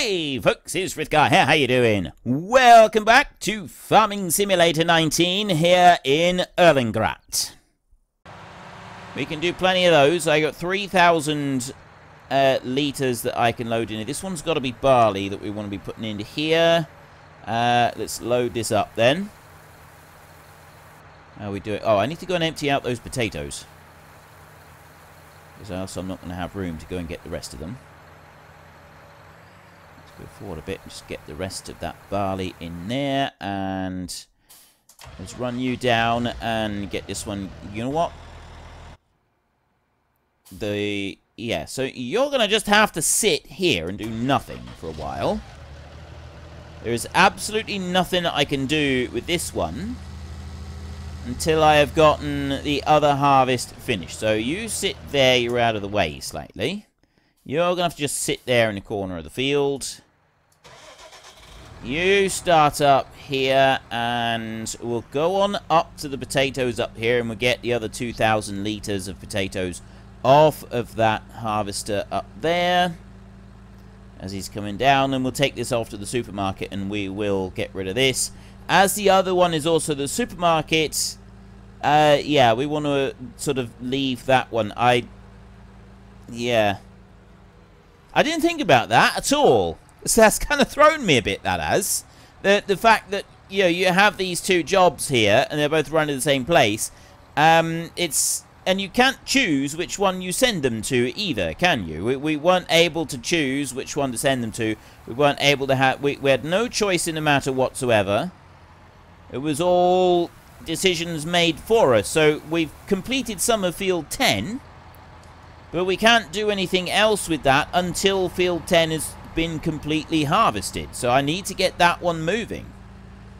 Hey folks, it's Frithgar here, how you doing? Welcome back to Farming Simulator 19 here in Erlengrat. We can do plenty of those. I got 3,000 litres that I can load in. This one's got to be barley that we want to be putting into here. Let's load this up then. How we do it? Oh, I need to go and empty out those potatoes, because else I'm not going to have room to go and get the rest of them. Go forward a bit and just get the rest of that barley in there, and let's run you down and get this one. You know what? Yeah, so you're gonna just have to sit here and do nothing for a while. There is absolutely nothing I can do with this one until I have gotten the other harvest finished. So you sit there, you're out of the way slightly. You're gonna have to just sit there in the corner of the field. You start up here, and we'll go on up to the potatoes up here, and we'll get the other 2,000 litres of potatoes off of that harvester up there as he's coming down, and we'll take this off to the supermarket, and we will get rid of this. As the other one is also the supermarket, yeah, we want to sort of leave that one. Yeah. I didn't think about that at all. So that's kind of thrown me a bit, that has. The fact that, you know, you have these two jobs here, and they're both running the same place. And you can't choose which one you send them to either, can you? We weren't able to choose which one to send them to. We weren't able to have... We had no choice in the matter whatsoever. It was all decisions made for us. So we've completed some of Field 10, but we can't do anything else with that until Field 10 is been completely harvested. So I need to get that one moving.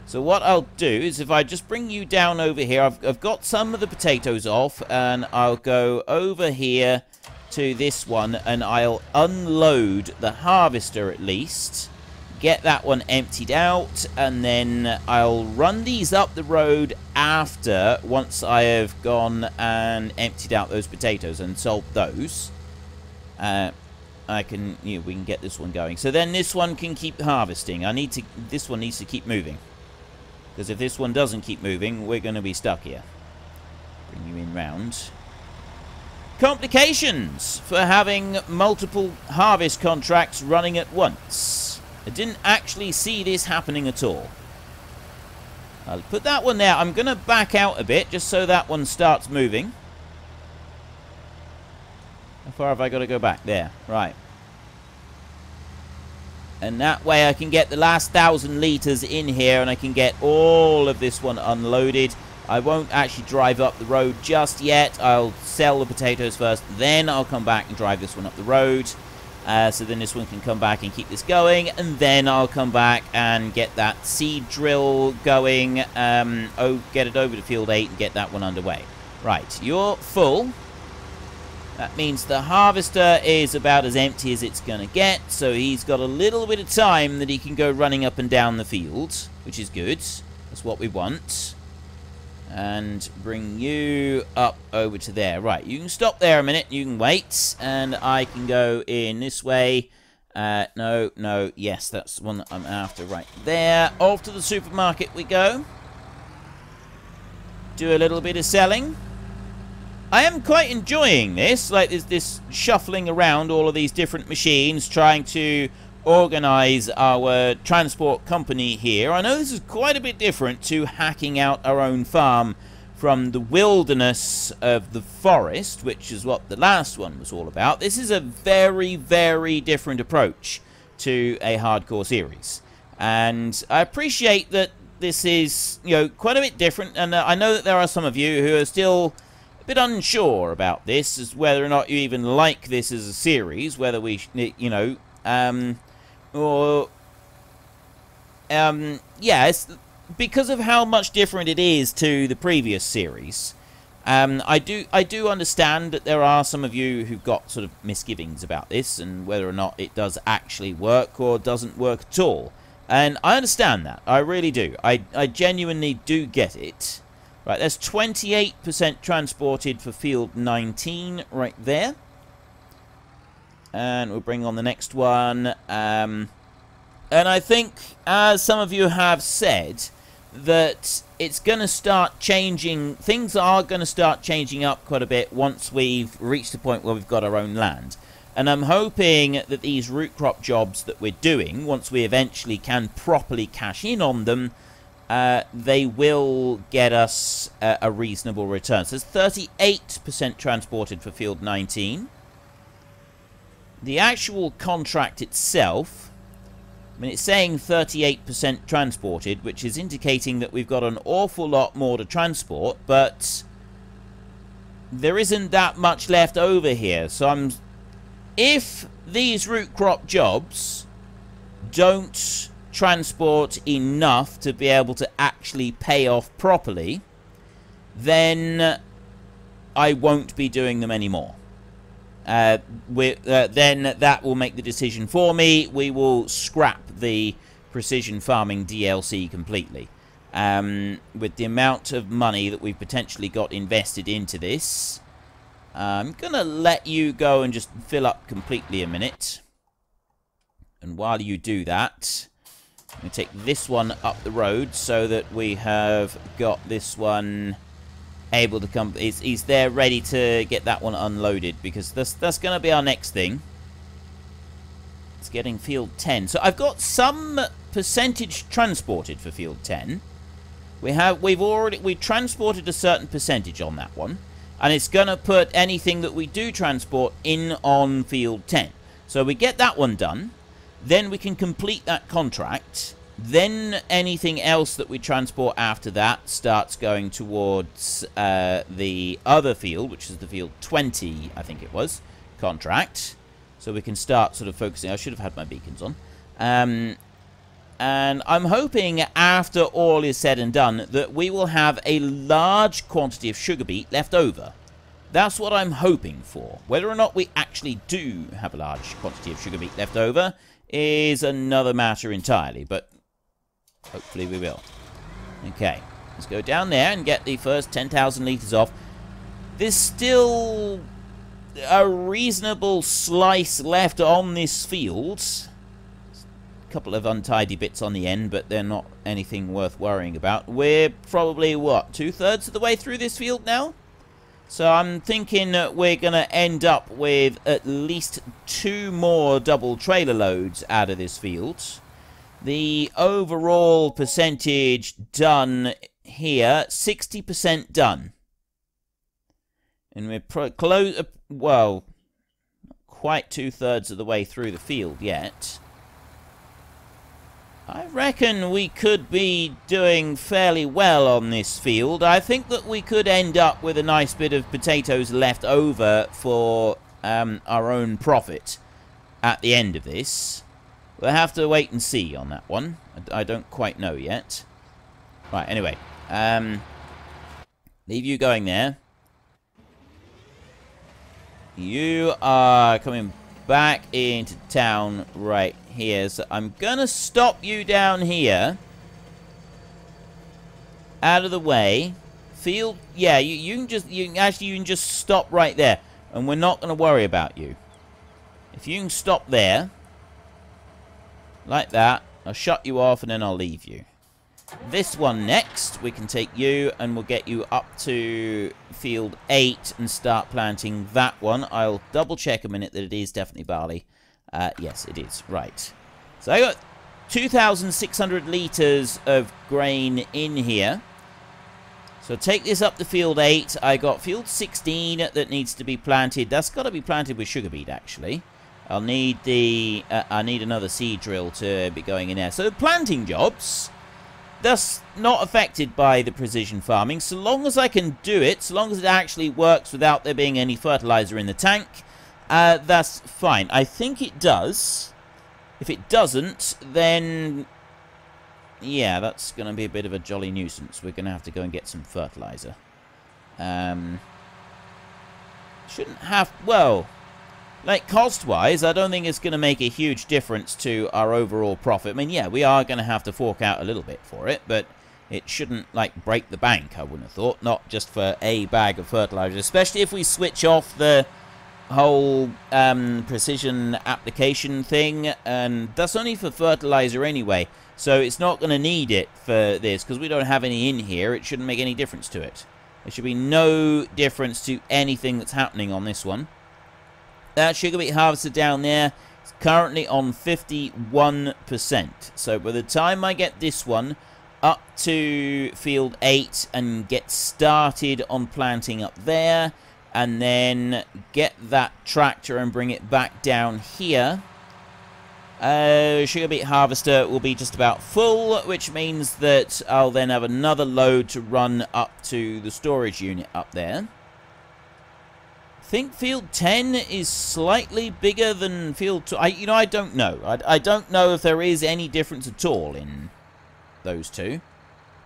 So what I'll do is, if I just bring you down over here, I've got some of the potatoes off, and I'll go over here to this one, and I'll unload the harvester at least, get that one emptied out, and then I'll run these up the road after, once I have gone and emptied out those potatoes and sold those. We can get this one going. So then this one can keep harvesting. This one needs to keep moving, because if this one doesn't keep moving, we're going to be stuck here. Bring you in round. Complications for having multiple harvest contracts running at once. I didn't actually see this happening at all. I'll put that one there. I'm going to back out a bit just so that one starts moving. How far have I got to go back? There. Right. And that way I can get the last 1,000 litres in here, and I can get all of this one unloaded. I won't actually drive up the road just yet. I'll sell the potatoes first, then I'll come back and drive this one up the road. So then this one can come back and keep this going, and then I'll come back and get that seed drill going. Get it over to Field 8 and get that one underway. Right, you're full. That means the harvester is about as empty as it's going to get, so he's got a little bit of time that he can go running up and down the field, which is good. That's what we want. And bring you up over to there. Right, you can stop there a minute, you can wait, and I can go in this way. No, yes, that's the one that I'm after right there. Off to the supermarket we go. Do a little bit of selling. I am quite enjoying this, like this shuffling around all of these different machines, trying to organize our transport company here. I know this is quite a bit different to hacking out our own farm from the wilderness of the forest, which is what the last one was all about. This is a very, very different approach to a hardcore series. And I appreciate that this is, you know, quite a bit different, and I know that there are some of you who are still a bit unsure about this, as whether or not you even like this as a series, whether we, you know, yeah, it's because of how much different it is to the previous series. I do understand that there are some of you who've got sort of misgivings about this, and whether or not it does actually work or doesn't work at all. And I understand that. I really do. I genuinely do get it. Right, there's 28% transported for Field 19 right there. And we'll bring on the next one. And I think, as some of you have said, that it's going to start changing. Things are going to start changing up quite a bit once we've reached the point where we've got our own land. And I'm hoping that these root crop jobs that we're doing, once we eventually can properly cash in on them, they will get us a reasonable return. So there's 38% transported for field 19. The actual contract itself, I mean, it's saying 38% transported, which is indicating that we've got an awful lot more to transport, but there isn't that much left over here. So if these root crop jobs don't transport enough to be able to actually pay off properly, then I won't be doing them anymore. Then that will make the decision for me. We will scrap the precision farming DLC completely. With the amount of money that we've potentially got invested into this, I'm going to let you go and just fill up completely a minute. And while you do that, I'm going to take this one up the road so that we have got this one able to come. He's there ready to get that one unloaded, because that's going to be our next thing. It's getting field 10. So I've got some percentage transported for field 10. We've transported a certain percentage on that one, and it's going to put anything that we do transport in on field 10. So we get that one done. Then we can complete that contract. Then anything else that we transport after that starts going towards the other field, which is the field 20, I think it was, contract. So we can start sort of focusing. I should have had my beacons on. And I'm hoping, after all is said and done, that we will have a large quantity of sugar beet left over. That's what I'm hoping for. Whether or not we actually do have a large quantity of sugar beet left over is another matter entirely, but hopefully we will. Okay, let's go down there and get the first 10,000 litres off. There's still a reasonable slice left on this field. A couple of untidy bits on the end, but they're not anything worth worrying about. We're probably, what, 2/3 of the way through this field now? So I'm thinking that we're going to end up with at least 2 more double trailer loads out of this field. The overall percentage done here, 60% done. And we're close, well, not quite 2/3 of the way through the field yet. I reckon we could be doing fairly well on this field. I think that we could end up with a nice bit of potatoes left over for our own profit at the end of this. We'll have to wait and see on that one. I don't quite know yet. Right, anyway. Leave you going there. You are coming back into town right here. So I'm gonna stop you down here. Out of the way. Field, yeah, you can just stop right there. And we're not gonna worry about you. If you can stop there. Like that. I'll shut you off and then I'll leave you. This one next, we can take you and we'll get you up to field 8 and start planting that one. I'll double check a minute that it is definitely barley. Yes, it is. Right. So I got 2,600 litres of grain in here. So take this up to field 8. I got field 16 that needs to be planted. That's got to be planted with sugar beet, actually. I'll need I need another seed drill to be going in there. So planting jobs, that's not affected by the precision farming. So long as I can do it, so long as it actually works without there being any fertilizer in the tank, that's fine. I think it does. If it doesn't, then yeah, that's going to be a bit of a jolly nuisance. We're going to have to go and get some fertilizer. Shouldn't have, well, like cost-wise, I don't think it's going to make a huge difference to our overall profit. I mean, yeah, we are going to have to fork out a little bit for it, but it shouldn't, like, break the bank, I wouldn't have thought. Not just for a bag of fertilizer, especially if we switch off the whole precision application thing, and that's only for fertilizer anyway, so it's not going to need it for this because we don't have any in here. It shouldn't make any difference to it. There should be no difference to anything that's happening on this one. That sugar beet harvester down there is currently on 51%, so by the time I get this one up to field 8 and get started on planting up there, and then get that tractor and bring it back down here, sugar beet harvester will be just about full, which means that I'll then have another load to run up to the storage unit up there. I think field 10 is slightly bigger than field 2. I don't know. I don't know if there is any difference at all in those two.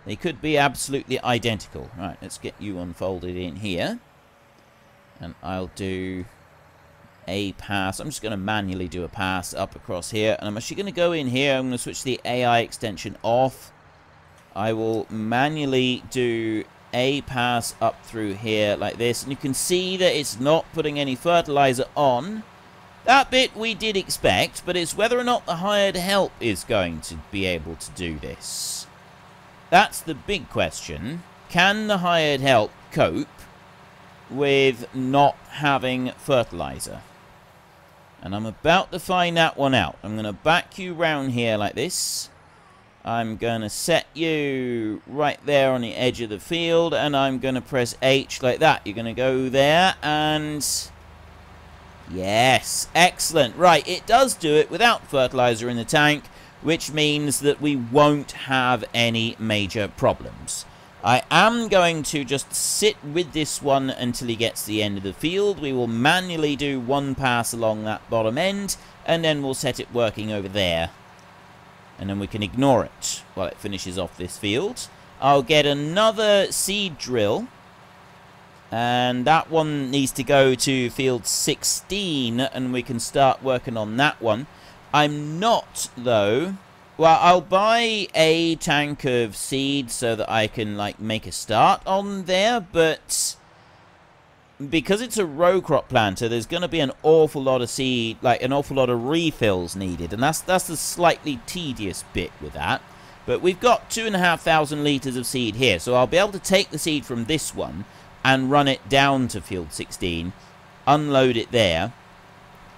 They could be absolutely identical. Right, let's get you unfolded in here. And I'll do a pass. I'm just going to manually do a pass up across here. And I'm actually going to go in here. I'm going to switch the AI extension off. I will manually do a pass up through here like this. And you can see that it's not putting any fertilizer on. That bit we did expect, but it's whether or not the hired help is going to be able to do this. That's the big question. Can the hired help cope with not having fertilizer? And I'm about to find that one out. I'm going to back you round here like this. I'm going to set you right there on the edge of the field, and I'm going to press H like that. You're going to go there, and yes, excellent. Right, it does do it without fertilizer in the tank, which means that we won't have any major problems. I am going to just sit with this one until he gets to the end of the field. We will manually do one pass along that bottom end, and then we'll set it working over there. And then we can ignore it while it finishes off this field. I'll get another seed drill, and that one needs to go to field 16, and we can start working on that one. I'm not, though... Well, I'll buy a tank of seed so that I can, like, make a start on there, but because it's a row crop planter, there's going to be an awful lot of seed, like, an awful lot of refills needed, and that's the slightly tedious bit with that. But we've got 2,500 litres of seed here, so I'll be able to take the seed from this one and run it down to field 16, unload it there,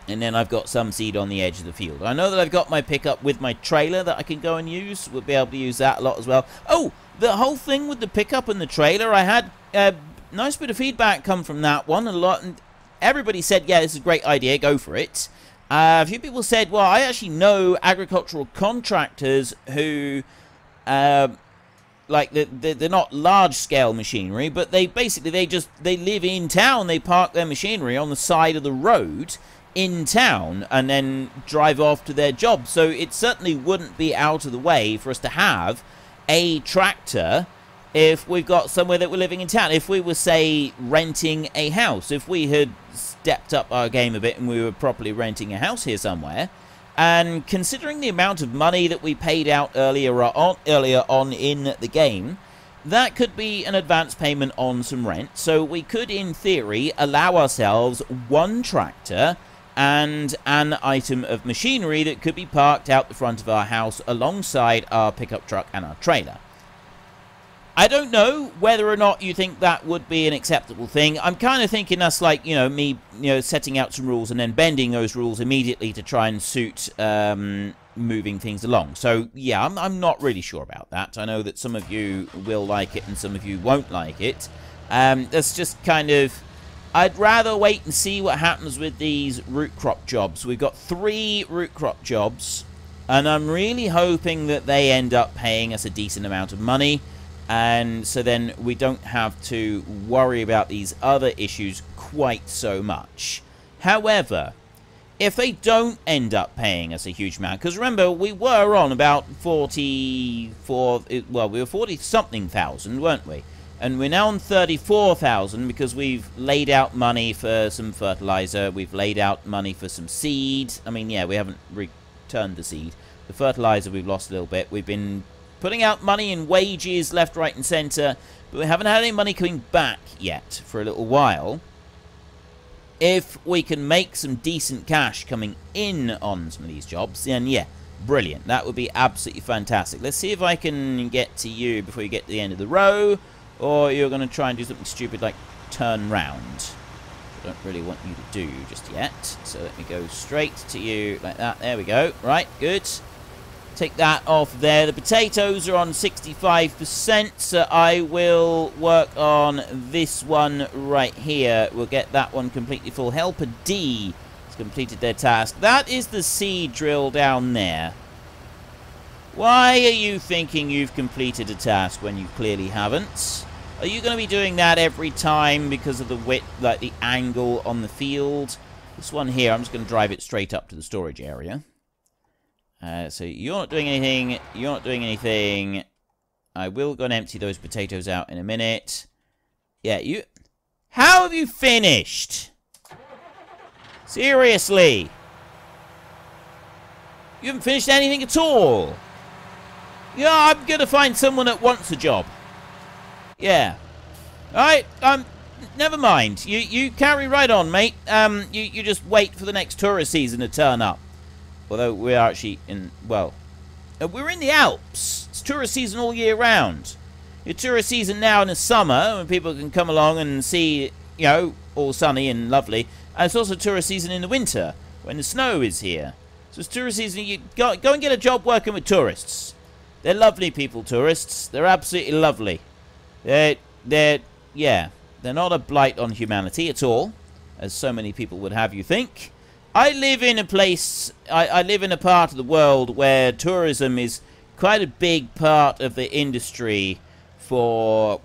and then I've got some seed on the edge of the field. I know that I've got my pickup with my trailer that I can go and use. We'll be able to use that a lot as well. Oh, the whole thing with the pickup and the trailer, I had a nice bit of feedback come from that one. And everybody said, yeah, this is a great idea, go for it. A few people said, well, I actually know agricultural contractors who... like, they're not large-scale machinery, but they live in town. They park their machinery on the side of the road in town and then drive off to their job. So it certainly wouldn't be out of the way for us to have a tractor if we've got somewhere that we're living in town. If we were, say, renting a house, if we had stepped up our game a bit and we were properly renting a house here somewhere, and considering the amount of money that we paid out earlier on in the game, that could be an advance payment on some rent. So we could, in theory, allow ourselves one tractor and an item of machinery that could be parked out the front of our house alongside our pickup truck and our trailer. I don't know whether or not you think that would be an acceptable thing. I'm kind of thinking that's like, me, setting out some rules and then bending those rules immediately to try and suit moving things along. So, yeah, I'm not really sure about that. I know that some of you will like it and some of you won't like it. That's just kind of... I'd rather wait and see what happens with these root crop jobs. We've got 3 root crop jobs, and I'm really hoping that they end up paying us a decent amount of money, and so then we don't have to worry about these other issues quite so much. However, if they don't end up paying us a huge amount, because remember, we were on about 40-something thousand, weren't we? And we're now on 34,000 because we've laid out money for some fertilizer. We've laid out money for some seed. I mean, yeah, we haven't returned the seed. The fertilizer we've lost a little bit. We've been putting out money in wages left, right, and center, but we haven't had any money coming back yet for a little while. if we can make some decent cash coming in on some of these jobs, then yeah, brilliant. That would be absolutely fantastic. Let's see if I can get to you before you get to the end of the row, or you're going to try and do something stupid like turn round. I don't really want you to do just yet. So let me go straight to you like that. There we go. Right, good. Take that off there. The potatoes are on 65%, so I will work on this one right here. We'll get that one completely full. Helper D has completed their task. That is the seed drill down there. Why are you thinking you've completed a task when you clearly haven't? Are you going to be doing that every time because of the width, like the angle on the field? This one here, I'm just going to drive it straight up to the storage area. So you're not doing anything. You're not doing anything. I will go and empty those potatoes out in a minute. Yeah, you... How have you finished? Seriously? You haven't finished anything at all? Yeah, I'm going to find someone that wants a job. Yeah. Alright, never mind. You carry right on, mate. You just wait for the next tourist season to turn up. Although we are actually in, well, we're in the Alps. It's tourist season all year round. It's tourist season now in the summer when people can come along and see, you know, all sunny and lovely. And it's also tourist season in the winter when the snow is here. So it's tourist season. You go and get a job working with tourists. They're lovely people, tourists. They're absolutely lovely. Yeah, they're not a blight on humanity at all, as so many people would have you think. I live in a place, I live in a part of the world where tourism is quite a big part of the industry for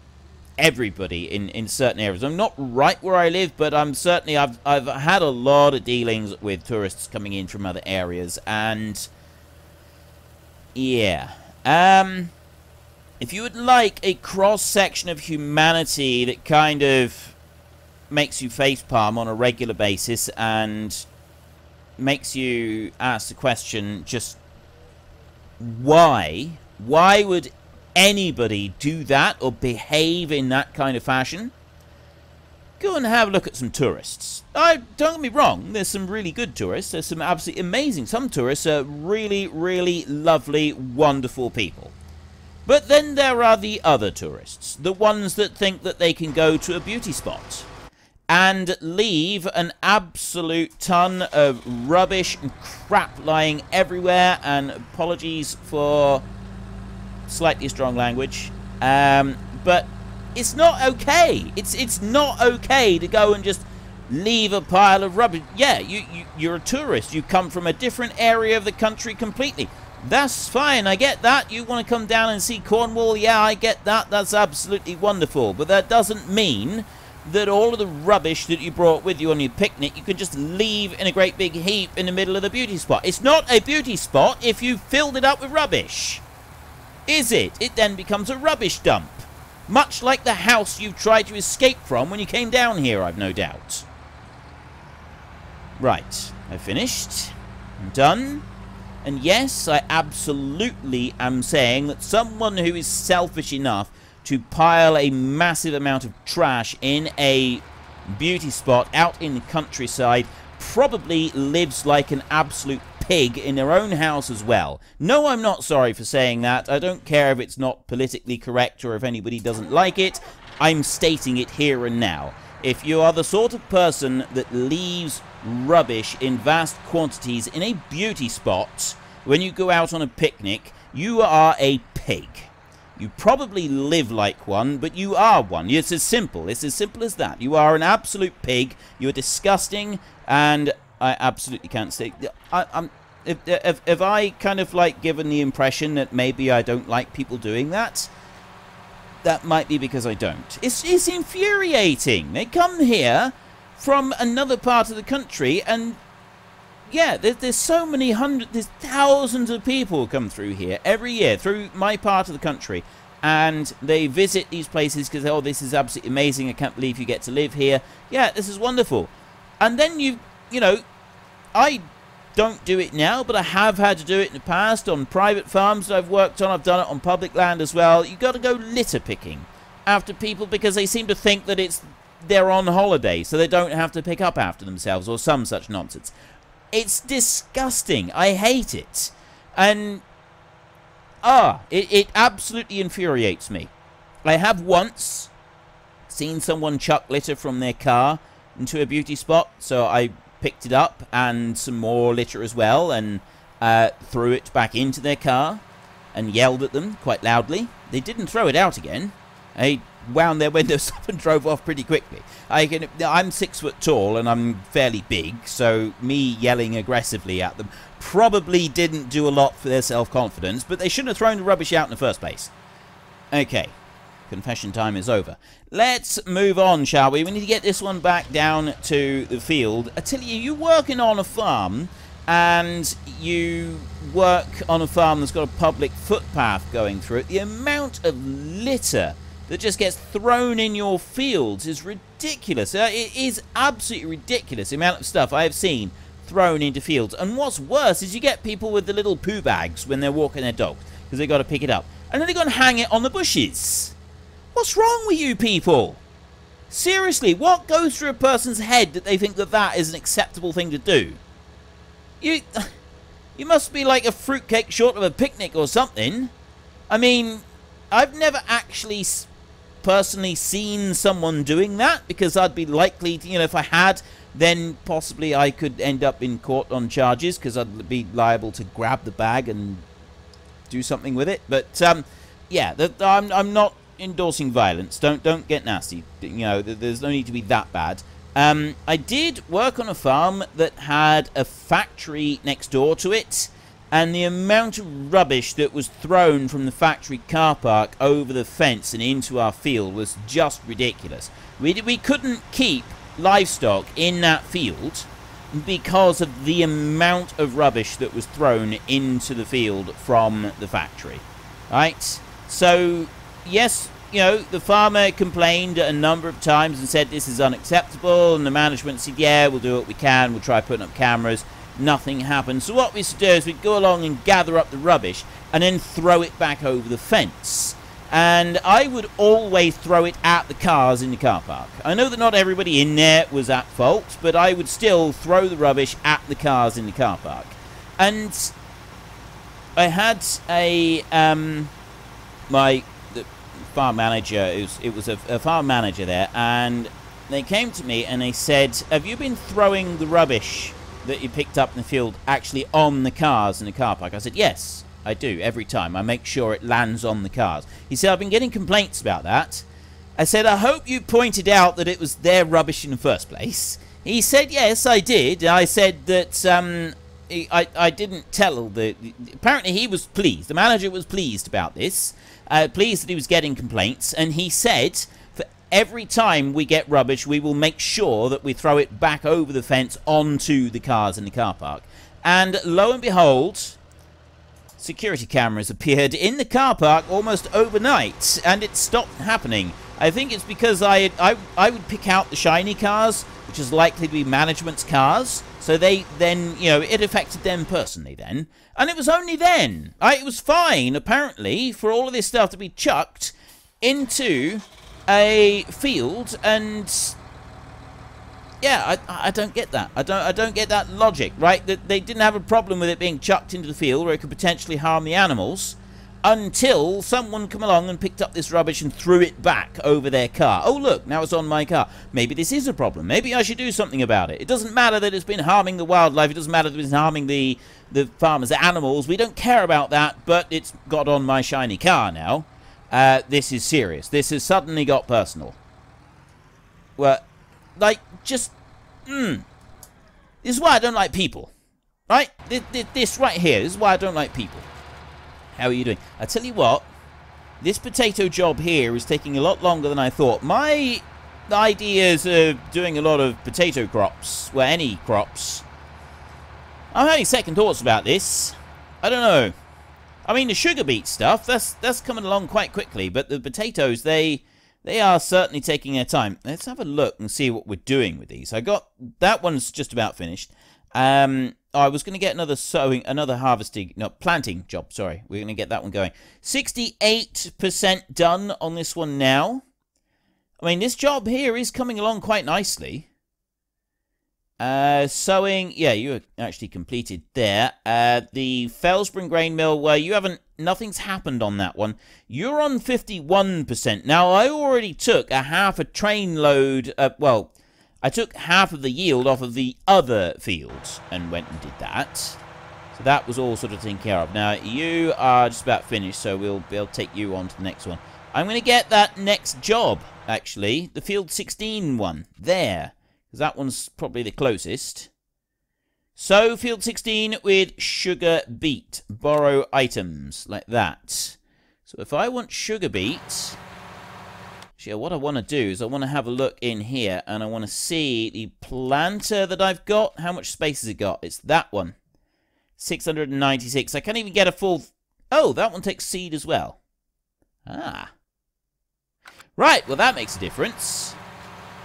everybody in certain areas. I'm not right where I live, but I'm certainly, I've had a lot of dealings with tourists coming in from other areas, and yeah. If you would like a cross-section of humanity that kind of makes you facepalm on a regular basis and makes you ask the question, just why? Why would anybody do that or behave in that kind of fashion? Go and have a look at some tourists. Don't get me wrong, there's some really good tourists. There's some absolutely amazing. Some tourists are really, really lovely, wonderful people. But then there are the other tourists, the ones that think that they can go to a beauty spot and leave an absolute ton of rubbish and crap lying everywhere, and apologies for slightly strong language, but it's not okay. It's not okay to go and just leave a pile of rubbish. Yeah, you're a tourist. You come from a different area of the country completely. That's fine, I get that. You want to come down and see Cornwall, yeah, I get that. That's absolutely wonderful. But that doesn't mean that all of the rubbish that you brought with you on your picnic, you can just leave in a great big heap in the middle of the beauty spot. It's not a beauty spot if you filled it up with rubbish. Is it? It then becomes a rubbish dump. Much like the house you tried to escape from when you came down here, I've no doubt. Right, I've finished. I'm done. And yes, I absolutely am saying that someone who is selfish enough to pile a massive amount of trash in a beauty spot out in the countryside probably lives like an absolute pig in their own house as well. No, I'm not sorry for saying that. I don't care if it's not politically correct or if anybody doesn't like it. I'm stating it here and now. If you are the sort of person that leaves rubbish in vast quantities in a beauty spot when you go out on a picnic, you are a pig. You probably live like one, but you are one. It's as simple. It's as simple as that. You are an absolute pig. You're disgusting, and I absolutely can't say. If I kind of like given the impression that maybe I don't like people doing that, that might be because I don't. It's infuriating. They come here from another part of the country, and yeah, there's so many there's thousands of people come through here every year through my part of the country, and they visit these places because, oh, this is absolutely amazing. I can't believe you get to live here. Yeah, this is wonderful. And then you know, I don't do it now, but I have had to do it in the past on private farms that I've worked on. I've done it on public land as well. You've got to go litter picking after people because they seem to think that it's they're on holiday, so they don't have to pick up after themselves or some such nonsense. It's disgusting. I hate it. And, it absolutely infuriates me. I have once seen someone chuck litter from their car into a beauty spot, so I picked it up and some more litter as well and threw it back into their car and yelled at them quite loudly. They didn't throw it out again. They wound their windows up and drove off pretty quickly. I'm 6 foot tall and I'm fairly big, so me yelling aggressively at them probably didn't do a lot for their self-confidence, but they shouldn't have thrown the rubbish out in the first place. Okay, confession time is over. Let's move on, shall we? We need to get this one back down to the field. I tell you, you're working on a farm, and you work on a farm that's got a public footpath going through it. The amount of litter that just gets thrown in your fields is ridiculous. It is absolutely ridiculous, the amount of stuff I have seen thrown into fields. And what's worse is you get people with the little poo bags when they're walking their dogs, because they've got to pick it up. And then they're going to hang it on the bushes. What's wrong with you people? Seriously, what goes through a person's head that they think that that is an acceptable thing to do? You must be like a fruitcake short of a picnic or something. I mean, I've never actually personally seen someone doing that, because I'd be likely to, if I had, then possibly I could end up in court on charges, because I'd be liable to grab the bag and do something with it. But yeah, I'm not endorsing violence. Don't get nasty. There's no need to be that bad. I did work on a farm that had a factory next door to it, and the amount of rubbish that was thrown from the factory car park over the fence and into our field was just ridiculous. We couldn't keep livestock in that field because of the amount of rubbish that was thrown into the field from the factory. Right? So, yes, the farmer complained a number of times and said this is unacceptable, and the management said, yeah, we'll do what we can, we'll try putting up cameras. Nothing happened. So what we used to do is we'd go along and gather up the rubbish and then throw it back over the fence. And I would always throw it at the cars in the car park. I know that not everybody in there was at fault, but I would still throw the rubbish at the cars in the car park. And I had a the farm manager. It was a farm manager there, and they came to me and they said, "Have you been throwing the rubbish that you picked up in the field actually on the cars in the car park?" I said, "Yes, I do, every time. I make sure it lands on the cars." He said, "I've been getting complaints about that." I said, "I hope you pointed out that it was their rubbish in the first place." He said, "Yes, I did." I said that I didn't tell apparently he was pleased. The manager was pleased about this, pleased that he was getting complaints, and he said, every time we get rubbish, we will make sure that we throw it back over the fence onto the cars in the car park. And lo and behold, security cameras appeared in the car park almost overnight, and it stopped happening. I think it's because I would pick out the shiny cars, which is likely to be management's cars, so they then, it affected them personally then. And it was only then. It was fine, apparently, for all of this stuff to be chucked into a field, and yeah, I don't get that. I don't get that logic, right? That they didn't have a problem with it being chucked into the field where it could potentially harm the animals until someone come along and picked up this rubbish and threw it back over their car. Oh look, now it's on my car. Maybe this is a problem. Maybe I should do something about it. It doesn't matter that it's been harming the wildlife. It doesn't matter that it's been harming the farmers, the animals. We don't care about that, but it's got on my shiny car now. This is serious. This has suddenly got personal. Well, like, just, This is why I don't like people. Right? This right here, this is why I don't like people. How are you doing? I tell you what, this potato job here is taking a lot longer than I thought. My ideas of doing a lot of potato crops, well, any crops, I'm having second thoughts about this. I don't know. I mean, the sugar beet stuff, that's coming along quite quickly, but the potatoes, they are certainly taking their time. Let's have a look and see what we're doing with these. I got, that one's just about finished. I was going to get another planting job, sorry. We're going to get that one going. 68% done on this one now. I mean, this job here is coming along quite nicely. Sowing, yeah, you actually completed there. The Fellspring grain mill, well, nothing's happened on that one. You're on 51%. Now, I already took half a train load, well, I took half of the yield off of the other fields and went and did that. So that was all sort of taken care of. Now, you are just about finished, so we'll be able to take you on to the next one. I'm going to get that next job, actually, the Field 16 one, there. Because that one's probably the closest. So, Field 16 with sugar beet. Borrow items, like that. So, if I want sugar beet... Actually, what I want to do is I want to have a look in here. And I want to see the planter that I've got. How much space has it got? It's that one. 696. I can't even get a full... Oh, that one takes seed as well. Ah. Right, well, that makes a difference.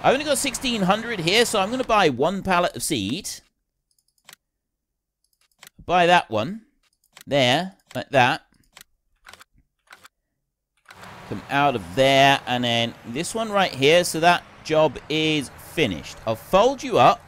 I've only got 1,600 here, so I'm going to buy 1 pallet of seed. Buy that one. There, like that. Come out of there, and then this one right here, so that job is finished. I'll fold you up,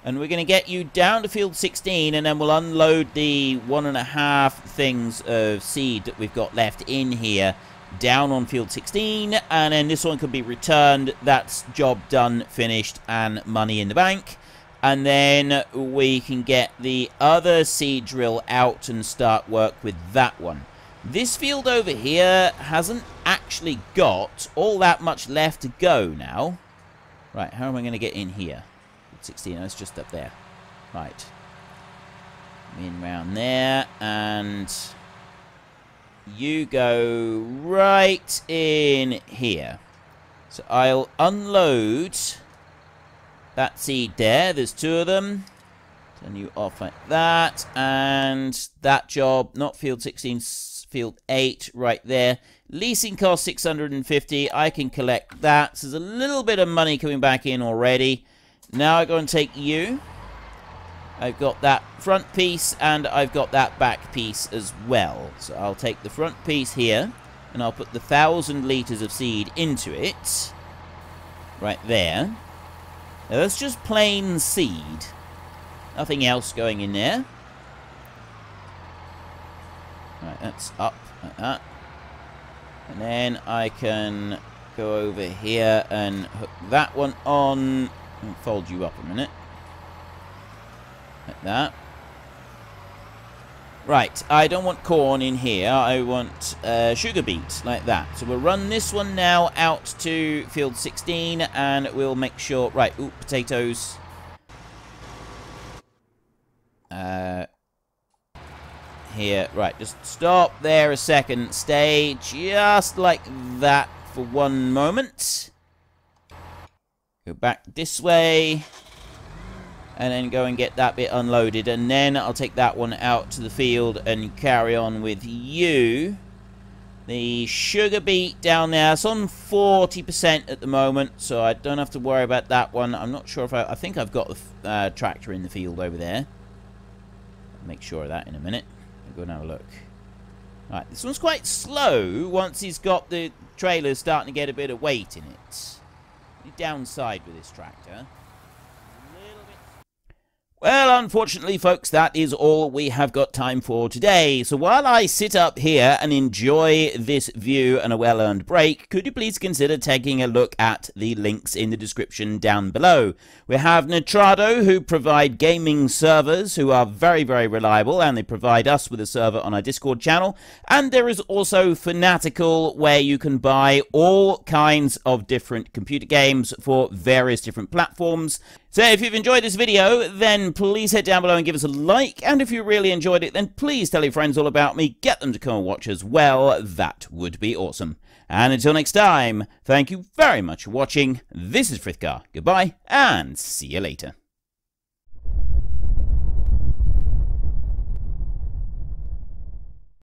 and we're going to get you down to Field 16, and then we'll unload the 1.5 things of seed that we've got left in here. Down on Field 16, and then this one can be returned. That's job done, finished, and money in the bank. And then we can get the other seed drill out and start work with that one. This field over here hasn't actually got all that much left to go now. Right, how am I going to get in here? Field 16, that's just up there. Right. In round there, and... you go right in here. So I'll unload that seed there. There's 2 of them. Turn you off like that. And that job, not Field 16, Field 8 right there. Leasing cost 650. I can collect that. So there's a little bit of money coming back in already. Now I go and take you. I've got that front piece, and I've got that back piece as well. So I'll take the front piece here, and I'll put the 1,000 litres of seed into it. Right there. Now that's just plain seed. Nothing else going in there. Right, that's up like that. And then I can go over here and hook that one on. I'll fold you up a minute. Like that. Right, I don't want corn in here. I want sugar beet, like that. So we'll run this one now out to Field 16, and we'll make sure... Right, ooh, potatoes. Here, right, just stop there a second. Stay just like that for one moment. Go back this way. And then go and get that bit unloaded. And then I'll take that one out to the field and carry on with you. The sugar beet down there. It's on 40% at the moment, so I don't have to worry about that one. I'm not sure if I think I've got the tractor in the field over there. I'll make sure of that in a minute. I'll go and have a look. Right, this one's quite slow once he's got the trailer starting to get a bit of weight in it. The downside with this tractor... Well, unfortunately, folks, that is all we have got time for today. So while I sit up here and enjoy this view and a well-earned break, could you please consider taking a look at the links in the description down below? We have Nitrado, who provide gaming servers, who are very, very reliable, and they provide us with a server on our Discord channel. And there is also Fanatical, where you can buy all kinds of different computer games for various different platforms. So if you've enjoyed this video, then please head down below and give us a like. And if you really enjoyed it, then please tell your friends all about me. Get them to come and watch as well. That would be awesome. And until next time, thank you very much for watching. This is Frithgar. Goodbye, and see you later.